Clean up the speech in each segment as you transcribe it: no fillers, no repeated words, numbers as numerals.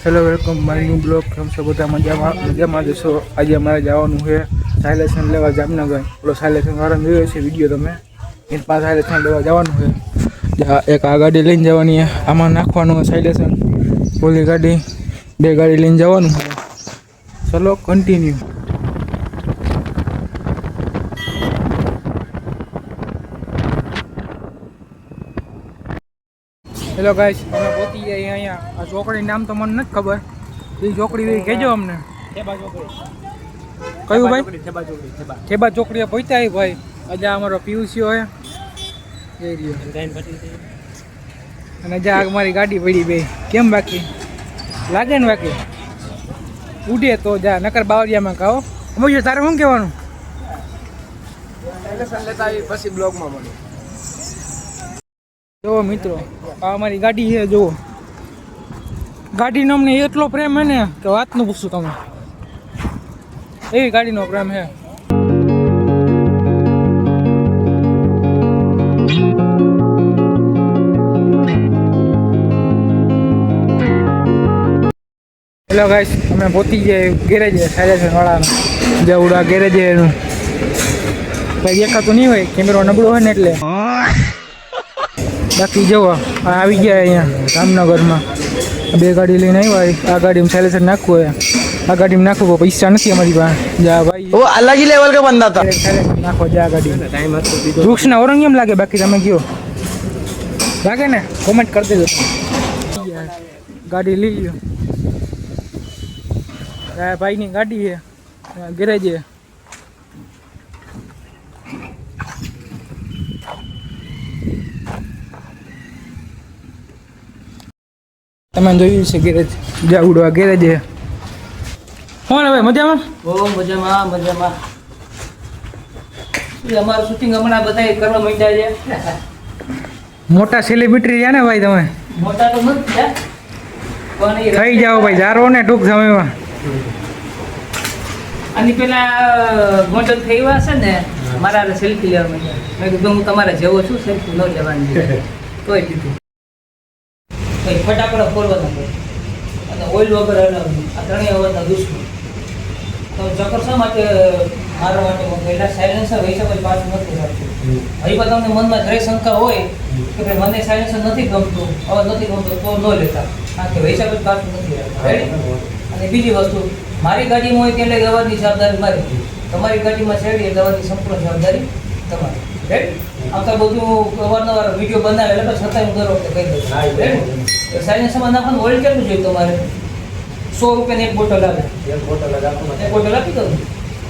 Hello welcome my new blog. કેમ છો બધા? મજામાં જશો. આજે અમારે જવાનું છે સાયલેશન લેવા જામનગર. પેલો સાયલેશન વાળાને જોયો છે વિડીયો તમે, એ પાસે સાયલેશન લેવા જવાનું છે. એક આ ગાડી લઈને જવાની, આમાં નાખવાનું સાયલેશન. ઓલી ગાડી, બે ગાડી લઈને જવાનું છે. ચલો કન્ટિન્યુ. હેલો ગાઈસ, અમે પહોંચી જઈએ અહીંયા. આ ચોકડી નામ તો મને નથી ખબર. એ ચોકડી કહેજો અમને. કયું ભાઈ? ઠેબા ચોકડીએ પહોંચ્યા ભાઈ. આજે અમારો પીયુસીઓ હે એ રહ્યો. અને જ્યાં મારી ગાડી પડી બે. કેમ બાકી લાગે ને? બાકી ઉડે તો જા, નકર બાવરિયામાં કહો. અમે તારે શું કહેવાનું? પછી બ્લોગમાં મળે. જો મિત્રો, આ અમારી ગાડી છે. જુઓ, ગાડીનો અમને એટલો પ્રેમ હે ને કે વાત ન પૂછું તમે. એવી ગાડીનો પ્રેમ છે. હેલો ગાઈસ, અમે પહોંચી ગયા ગેરેજ સાયલેશન વાળાનું. જવડા ગેરેજ એનું ભાઈ દેખાતું નહીં હોય, કેમેરો નબળો હોય ને એટલે. બાકી જવો આવી ગયા અહીંયા જામનગરમાં. બે ગાડી લઈને આવ્યા. આ ગાડીમાં સાયલેશન નાખવું હોય. આ ગાડીમાં નાખવું પૈસા નથી અમારી પાસે. જા ભાઈ, ઓ અલગ ही लेवल का बंदा था. નાખો જા ગાડી. ટાઈમ હતો વૃક્ષના ઓરંગ એમ લાગે? બાકી તમે કયો લાગે ને? કોમેન્ટ કરી દેજો. ગાડી લઈ લ્યો. આ ભાઈની ગાડી છે, ગેરેજ છે. તમે જોયું છે ગેરેજ, જાવડો ગેરેજ છે. કોણ હવે મજામાં? ઓ મજામાં મજામાં. અમારું શૂટિંગ હમણાં બધા કરવા માંડ્યા છે. મોટા સેલિબ્રિટી રહ્યા ને ભાઈ તમે? મોટા તો નથી થયા પણ થઈ જાઓ ભાઈ, જારો ને ટૂંક સમયમાં. આની પેલા મોડલ થઈ છે ને, મારા સેલ્ફી લેવા માંડ્યા. મેં કીધું હું તમારા જેવો છું, સેલ્ફી ન લેવાની. તોય દીધું. કઈ ફટાકડા ફોરવાના હોય અને ઓઇલ વગર હલાવવું. આ ત્રણેય અવાજના દુશ્મન. તો ચક્કર શા માટે મારવા માટે પહેલા સાયલેન્સર વૈશાખ પાછું નથી રાખતું. હજી પણ તમને મનમાં જરે શંકા હોય કે ભાઈ મને સાયલેન્સર નથી ગમતું, અવાજ નથી ગમતો, તો ન લેતા. કારણ કે વૈશાખ પાછું નથી રાખતું. અને બીજી વસ્તુ, મારી ગાડીમાં હોય એટલે અવાજની જવાબદારી મારી. તમારી ગાડીમાં છેડી એટલે અવાજની સંપૂર્ણ જવાબદારી તમારી. રેડી? આમ તો બધું અવારનવાર વિડીયો બનાવે એટલે છતાંય હું દર વખતે કહી દઉં. સાયલેન્સરમાં નાખવાનું ઓઇલ કેટલું જોઈએ તમારે? 100 રૂપિયાની એક બોટલ આવે. એક બોટલ આપી દઉં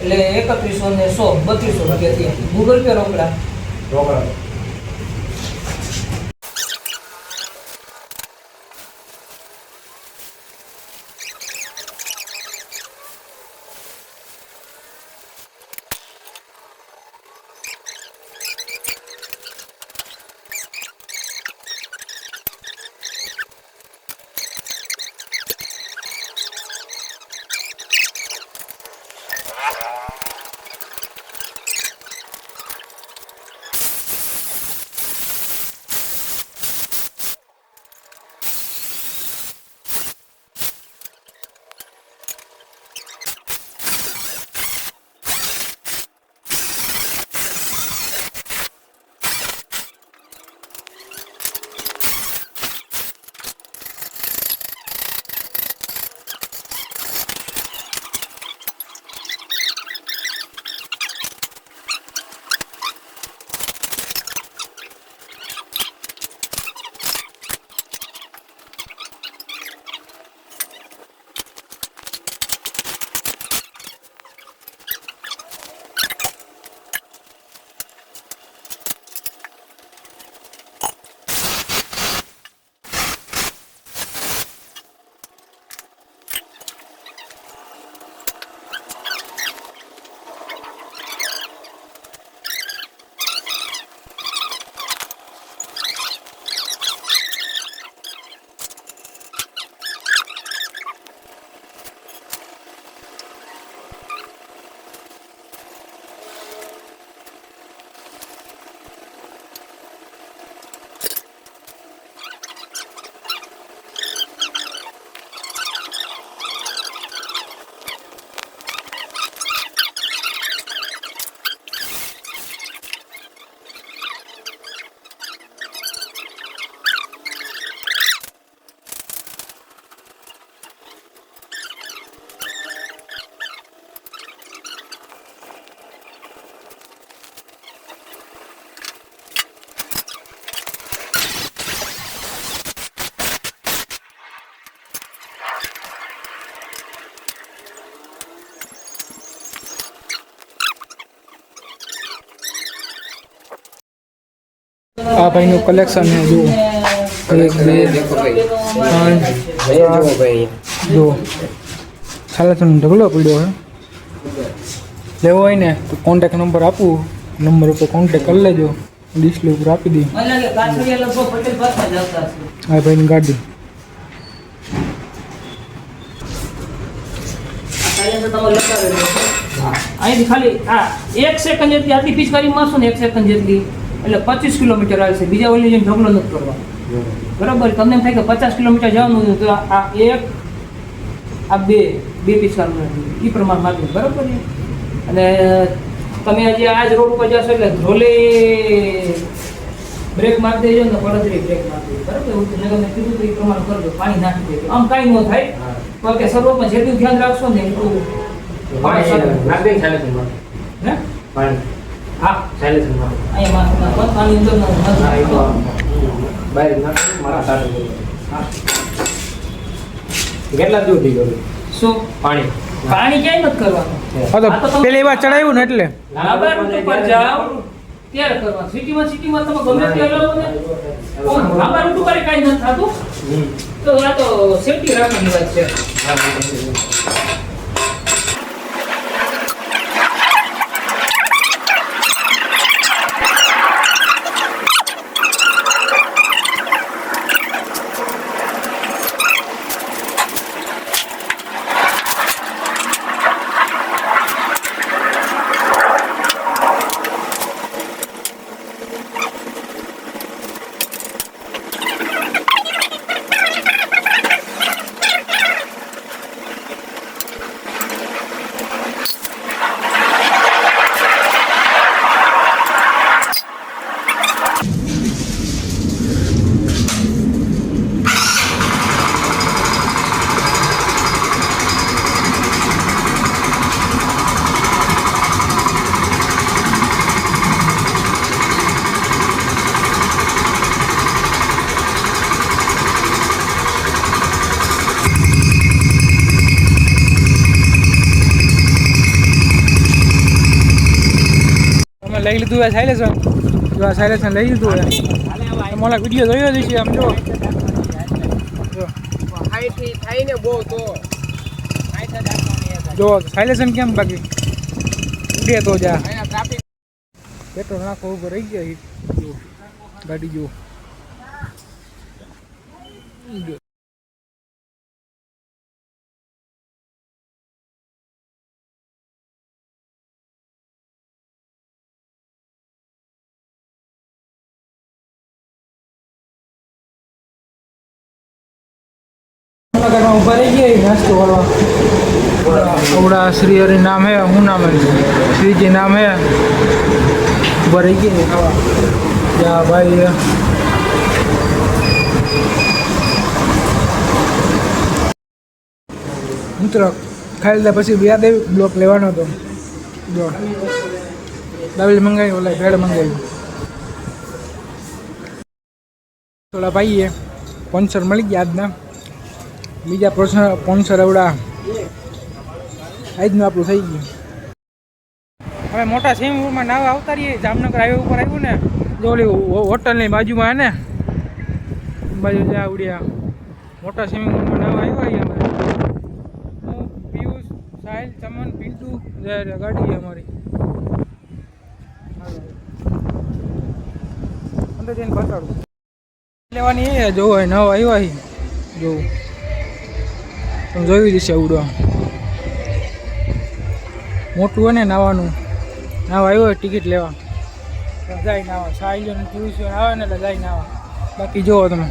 એટલે 3100 ને 100 3200 રૂપિયા થયા. ગૂગલ પે રોકડા. આ ભાઈનું કલેક્શન છે જુઓ. 1 2 3 4 જુઓ સાલેસન ઢગલો પડ્યો છે. લેવો હોય ને તો કોન્ટેક નંબર આપું, નંબર ઉપર કોન્ટેક કરી લેજો, ડિસ્પ્લે ઉપર આપી દઈએ. મને લાગે કાછડિયા લગભગ પટેલ પાસે જ આવતા હશે. આ ભાઈની ગાડી અહીંથી ખાલી 1 સેકન્ડ જેટલી આટલી પિચકારી મારશો ને 1 સેકન્ડ જેટલી એટલે 25 કિલોમીટર આવશે. બીજા ઓલી જેમ ઢગલો નથી કરવાનો. બરાબર? તમને એમ થાય કે 50 કિલોમીટર જવાનું તો આ 1 આ 2 પિચકાર એ પ્રમાણે મારવું. બરાબર ને? અને તમે હજી આ જ રોડ ઉપર જશો એટલે ધ્રોલે બ્રેક મારી દેજો ને પડતરી બ્રેક મારી દેજો. બરાબર? એવું તમે કીધું તો એ પ્રમાણે કરજો. પાણી નાખી દેજો. આમ કાંઈ ન થાય. તો કે શરૂઆતમાં જેટલું ધ્યાન રાખશો ને એટલું કેટલા દૂર થઈ ગયું શું પાણી ક્યાંય નથી કરવાનું. પેલી વાર ચડાવ્યું ને એટલે લાંબા રૂટ ઉપર જાઓ ત્યારે કરવાનું. સિટીમાં તમે ગમે ત્યાં લો ને લાંબા રૂટ ઉપર કાંઈ નથી થતું. તો આ તો સેફટી રાખવાની વાત છે. લઈ લીધું હોય સાયલેશન, જો આ સાયલેશન લઈ લીધું હોય. મોલા વિડીયો જોયો જ છે આમ જો જો સાયલેશન કેમ બાકી ઉડે તો જા પેટ્રોલ નાખો ઉપર રહી ગયા ગાડી જો ऊपर नाश्तो वाला श्री हरि नाम है, हूँ नाम है श्री जी नाम है. ऊपर क्या भाई मित्र खाई लीधा पछी बियादेवी ब्लॉक लेवानो हतो. जो दाबेली मंगावी ओला भेड़ मंगावी थोड़ा भाई स्पॉन्सर मळी गया आजना. बीजा स्पॉन्सर एवड़ा આજનું આપણું થઈ ગયું. હવે મોટા સ્વિમિંગપુલમાં નાવા આવતા રહીએ. જામનગર હાઈવે ઉપર આવ્યું ને જો ઓલી હોટલની બાજુમાં ને બાજુ જ્યાં આવડ્યા મોટા સ્વિમિંગપુલમાં નાવા આવ્યા અમે. હું પિયુષ, સાહિલ, ચમન, પિન્ટુ ગાડી અમારી અંદર જઈને બતાડું લેવાની એ જોવો નવા આવ્યા જોવું તમે જોઈ જશે આવડો મોટું હોય ને નાવાનું નાવા આવ્યો હોય ટિકિટ લેવા જાય નાવા સાહિલ ને પિયુષ આવે ને એટલે જાય નાવા. બાકી જોવો તમે